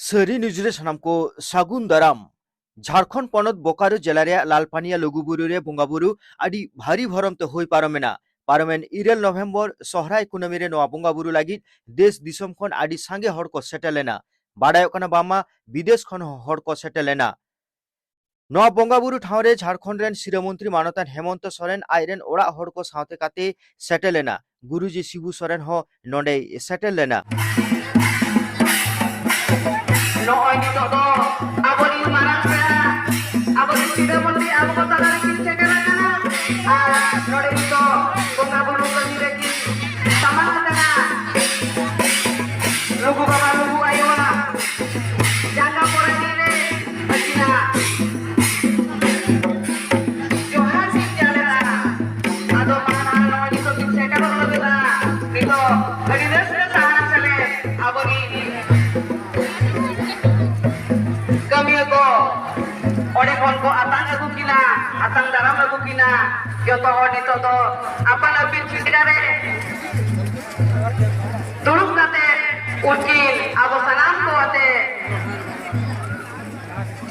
सरी नुजुरे सानाम को सागुन दाराम झारखंड पनत बोकारो जिले लालपानिया लुगुबुरु बंगाबुरु आदि भारी भरम तो होई पारमेना पारमेन इरेल नवेम्बर सहराय कुनमी रे नवा बंगाबुरु लागि देश दिसम खन आदि सांगे हर को सेटेलेना बाडाय कना बामा विदेश खन हर को सेटेलेना नवा बंगाबुरु ठावरे झारखंड रेन शिरोमंत्री मानतान हेमंत सोरेन आइरेन ओड़ा हर को साथे काते सेटेलेना गुरुजी शिबु सोरेन हो नोंडे सेटेलेना Noy todo, abori marang pera, abori tidak mesti abu kota dari kita kerana, nore itu, bunga bulu kami lagi, sama kita, lugu bapa lugu ayo lah, jangan korang ini, begina, Johan sih jalan, atau mana noy itu kita kerana lebih lah, itu, lagi desa sana sele, abori kami ko ode kon ko atang aku kina atang daram aku kina joto ode todo apa nabi sidare turuk kate ukil abo salam ko ate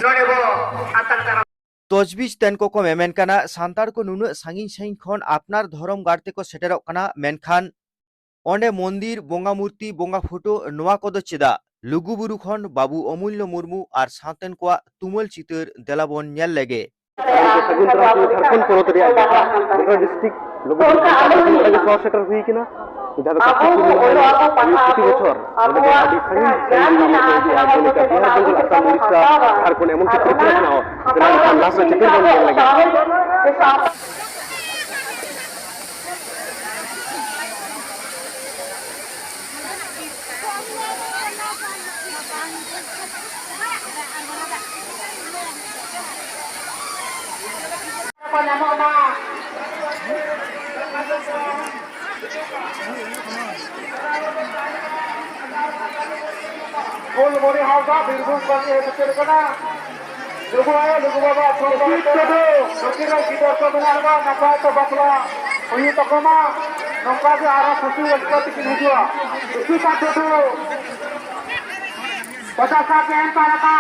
nore bo atang daram तजबिज तेनको को मेमेन काना सांतार को नुनु सांगिन सांगिन खन आपनार धरम गारते को सेटेरक काना मेनखान ओंडे मंदिर बोंगा मूर्ति बोंगा photo नोआ को चेदा लुगुबुरु खन बाबू अमूल्य मुर्मू और सातेन को तुमल चितर देलाबन नेल लेगे सागुन दाराम झारखंड पनत रे बोकारो डिस्ट्रिक्ट लुगुबुरु के शहर सेटर हुई किना इधर का प्रति बछर ओदे आदि संगीन बिहार बंगाल असम उड़ीसा झारखंड एमन के त्रिपुरा ना हो ग्राम लास्ट चितर बन लगे Full body house up, birbhum kami betul kena. Lugu ayo, lugu baba, छोटा itu. Kira kita sebenarnya nampak itu bakla. Ini takoma, nampak itu arah susu ekspor tikin hujua. Kita itu. Patasa ke antara ka,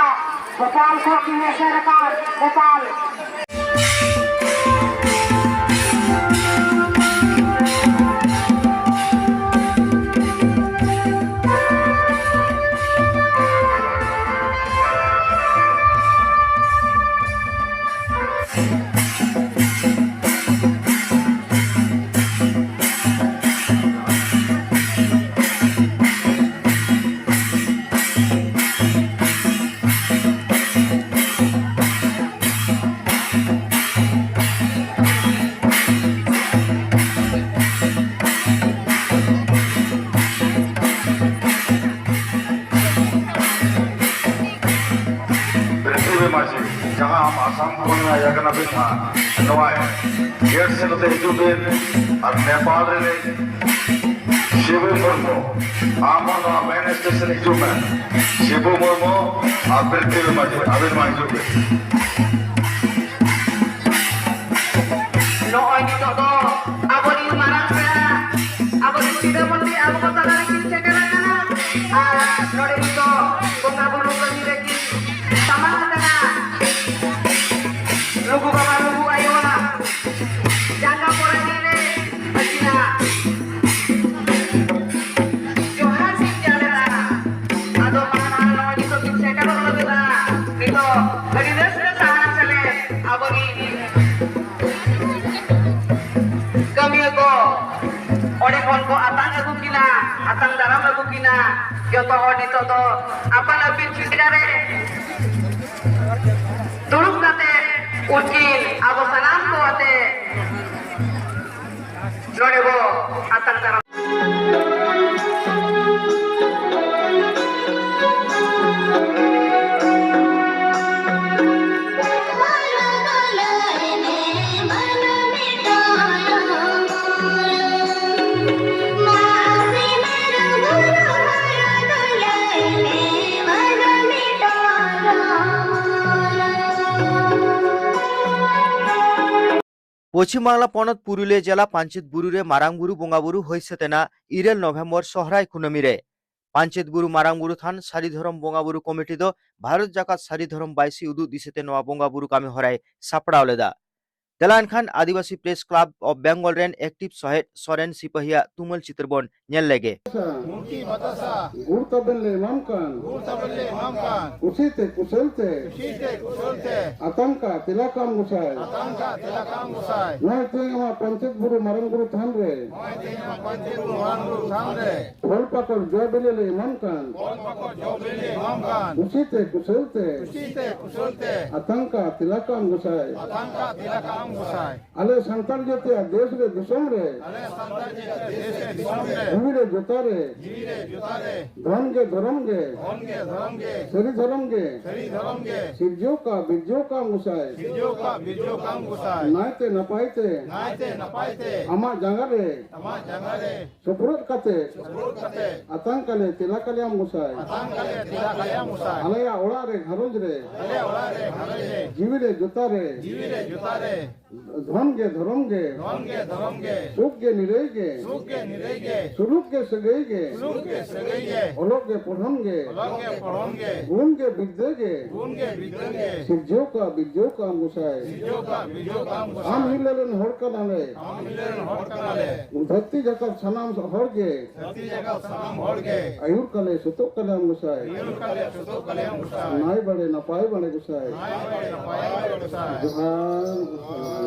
Bhopal ko kini serekar, Bhopal. जहाँ हम आसाम को यागना भी था नवाए gate से तो हिजुबेन और नेपाल रे शिबु मुर्मू आमन मेन स्टेशन हिजुबेन शिबु मुर्मू और पृथ्वी माजी अबिन माजुबे Noy todo, abori marang pera, abori tidak mesti abu kota dari kita kerana, nore itu, bunga bulu kami lagi, sama kita. Lugu bapa lugu ayo lah, jangan korang ini, begina. Johan sih jalan, atau mana noy itu kita kerana lebih lah, itu lagi desa sana sele, abori kami ko ode kon ko atang aku kina atang daram aku kina joto ode todo apa nabi sidare turuk kate ukil abo salam ko ate nore bo atang daram पश्चिम बांगला पनत पुरुलिया जिला पांचित बुरुरे मारांग बुरु बंगाबुरु होइसेतेना इरेल नवेम्बर सहराय कुनमी रे पांचेत बुरु मारांग बुरु थान सारी धरम बोंगा बुरु committee दो भारत जाकात सारी धरम बाइसी उदु दिसेते नवा बोंगा बुरु कामी हराय सापड़ाव लेदा तेलान खान Adivasi press club of Bengal रेन एक्टिव सहेद सोरेन सिपहिया तुमल चित्रबन नेल लेगे Mungki batasa, Gurtabelle mamkan, gurtabelle mamkan, usite kuselte, shite kusulte, atanka tilakam gusai. tangka telakam musai, Noi tengama pancet buru marang buru thanre, moi tingma pantir ruhanru sangre, hol pakol jobelele mamkan, pol pako jobele mamkan, usite kuselte, shite kusulte, atanka tilakam gusai. tangka telakam musai. Ale santal jote desh re disam re, Ale santaji dese disomre, bhumi re jotare, jire jutare, धन के धर्म के onge dharomge, सरी धर्म के seri dharomge, सिरजो का बिरजो का मुसाए bijjo kam musai. नायते नपाइते Naite napaite, अमा जंगरे tama jangare, सुपुरत कते surut kate, अतंकले तिलकलिया मुसाए tangkale telakaya musai. अलया ओड़ा रे घरोज रे Ale olare gharare, जीवी रे जुता रे jivire jutare, धन के धर्म के onge dharomge, सुख के निरय के suke nirege, सुलूक के सगई के suke segeye, ओलोक के पढ़म के olonge poronge, गुण के विद्य के unge bidenge, सिरजो का बिरजो का मुसाए bijjo kam हम musai. हिलेलन होड़का नाले Amilen horkanale, धरती जगत सनाम हर के sati jaga sanam horge, आयुर कले सुतो कले मुसाए yurkale sutukale musai. नाई बड़े नपाई बड़े गुसाए Ay bade napaya musai. जुहान